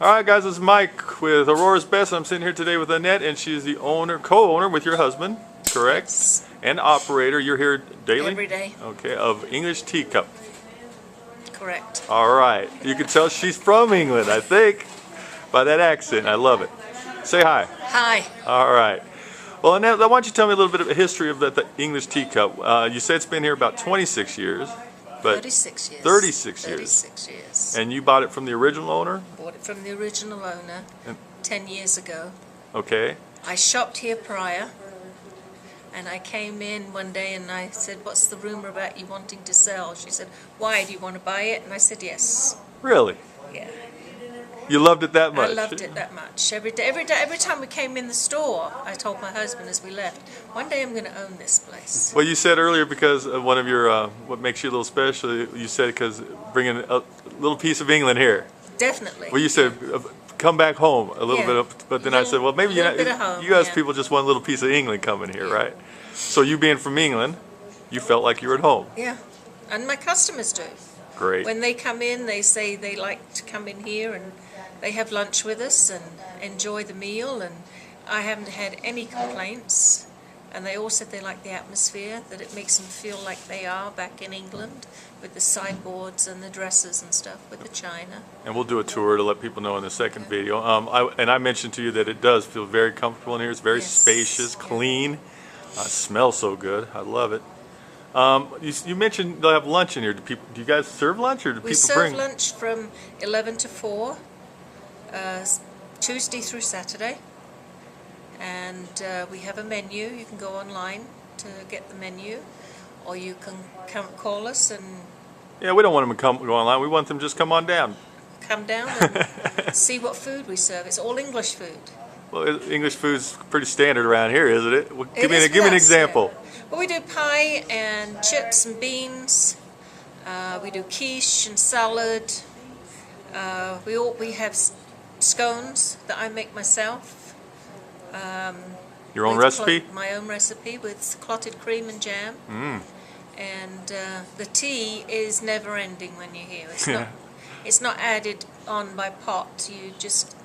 Alright guys, this is Mike with Aurora's Best. I'm sitting here today with Annette, and she's the co-owner with your husband, correct? Yes. And operator. You're here daily? Every day. Okay, of English Teacup. Correct. Alright, you can tell she's from England, I think, by that accent. I love it. Say hi. Hi. Alright. Well, Annette, why don't you tell me a little bit of a history of the English Teacup. You said it's been here about 26 years. But 36 years. 36 years. 36 years. And you bought it from the original owner? Bought it from the original owner 10 years ago. Okay. I shopped here prior, and I came in one day and I said, "What's the rumor about you wanting to sell?" She said, "Why, do you want to buy it?" And I said, "Yes." Really? Yeah. You loved it that much? I loved it that much. Every time we came in the store, I told my husband as we left, one day I'm going to own this place. Well, you said earlier because of one of your, what makes you a little special, you said because bringing a little piece of England here. Definitely. Well, you said come back home a little bit, but then I said, well, maybe you guys people just want a little piece of England coming here, right? So you being from England, you felt like you were at home. Yeah, and my customers do. Great. When they come in, they say they like to come in here and they have lunch with us and enjoy the meal, and I haven't had any complaints. And they all said they like the atmosphere, that it makes them feel like they are back in England with the sideboards and the dressers and stuff, with the china. And we'll do a tour to let people know in the second video. I mentioned to you that it does feel very comfortable in here. It's very spacious, clean. Smells so good. I love it. You mentioned they'll have lunch in here. Do you guys serve lunch, or do people bring? We serve lunch from 11 to 4, Tuesday through Saturday. And we have a menu. You can go online to get the menu, or you can call us and... Yeah, we don't want them to go online. We want them to just come on down. Come down and see what food we serve. It's all English food. Well, English food's pretty standard around here, isn't it? Well, give me an example. Yeah. Well, we do pie and chips and beans. We do quiche and salad. We have scones that I make myself. Your own recipe? My own recipe with clotted cream and jam. And the tea is never ending when you're here. It's not added on by pot. You just,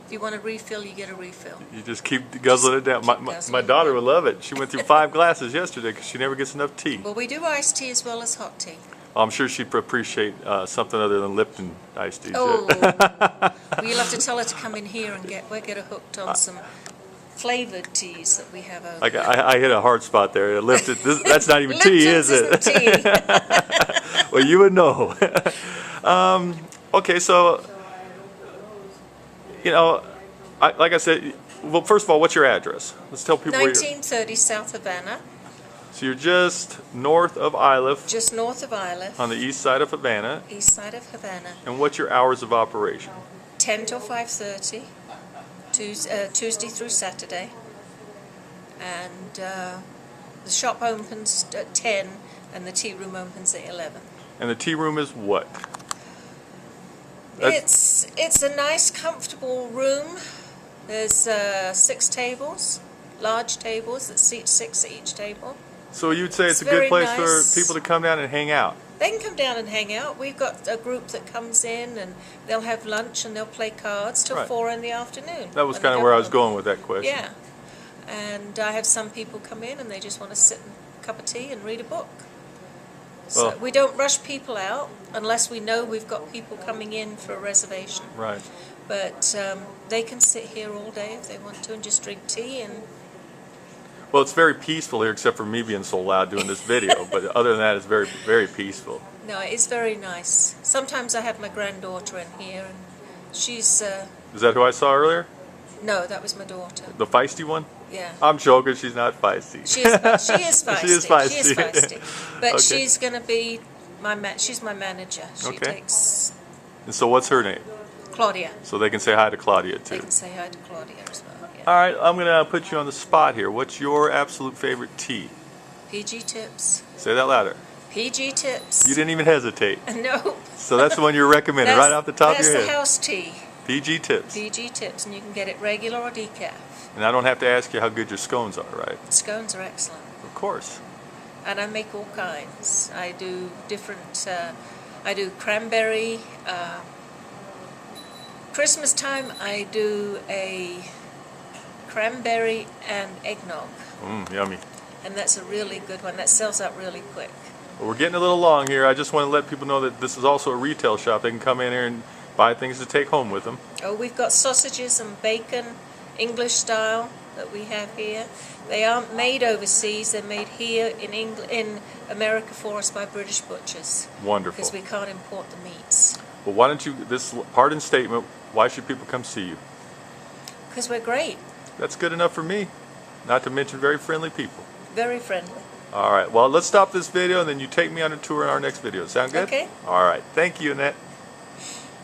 if you want a refill, you get a refill. You just keep guzzling it down. My daughter would love it. She went through 5 glasses yesterday because she never gets enough tea. Well, we do iced tea as well as hot tea. I'm sure she'd appreciate something other than Lipton iced tea. Oh, well, you'll have to tell her to come in here and get her hooked on some flavored teas that we have over there. I hit a hard spot there. Lipton, that's not even tea, is it? Tea. Well, you would know. Okay, so, like I said, well, first of all, what's your address? Let's tell people 1930 South Havana. So you're just north of Iliff. Just north of Iliff. On the east side of Havana. East side of Havana. And what's your hours of operation? 10 till 5:30, Tuesday through Saturday. And the shop opens at 10 and the tea room opens at 11. And the tea room is what? It's a nice, comfortable room. There's 6 tables, large tables that seat 6 at each table. So you'd say it's a good place for people to come down and hang out? They can come down and hang out. We've got a group that comes in and they'll have lunch and they'll play cards till 4 in the afternoon. That was kind of where I was going with that question. Yeah. And I have some people come in and they just want to sit and a cup of tea and read a book. So we don't rush people out unless we know we've got people coming in for a reservation. Right. But they can sit here all day if they want to and just drink tea. And well, it's very peaceful here, except for me being so loud doing this video. But other than that, it's very, very peaceful. No, it's very nice. Sometimes I have my granddaughter in here, and she's... Is that who I saw earlier? No, that was my daughter. The feisty one? Yeah. I'm joking, she's not feisty. She is feisty. She is feisty. She is feisty. But she's going to be she's my manager. She takes... And so what's her name? Claudia. So they can say hi to Claudia, too. They can say hi to Claudia as well, yeah. All right, I'm going to put you on the spot here. What's your absolute favorite tea? PG Tips. Say that louder. PG Tips. You didn't even hesitate. No. So that's the one you're recommending right off the top of your head. That's the house tea. PG Tips. PG Tips, and you can get it regular or decaf. And I don't have to ask you how good your scones are, right? Scones are excellent. Of course. And I make all kinds. I do different, I do cranberry, Christmas time I do a cranberry and eggnog, Yummy. and that's a really good one. That sells out really quick. Well, we're getting a little long here. I just want to let people know that this is also a retail shop. They can come in here and buy things to take home with them. Oh, we've got sausages and bacon, English style, that we have here. They aren't made overseas. They're made here in America for us by British butchers. Wonderful. Because we can't import the meats. Well, why don't you, this pardon statement, why should people come see you? Because we're great. That's good enough for me. Not to mention very friendly people. Very friendly. All right. Well, let's stop this video and then you take me on a tour in our next video. Sound good? Okay. All right. Thank you, Annette.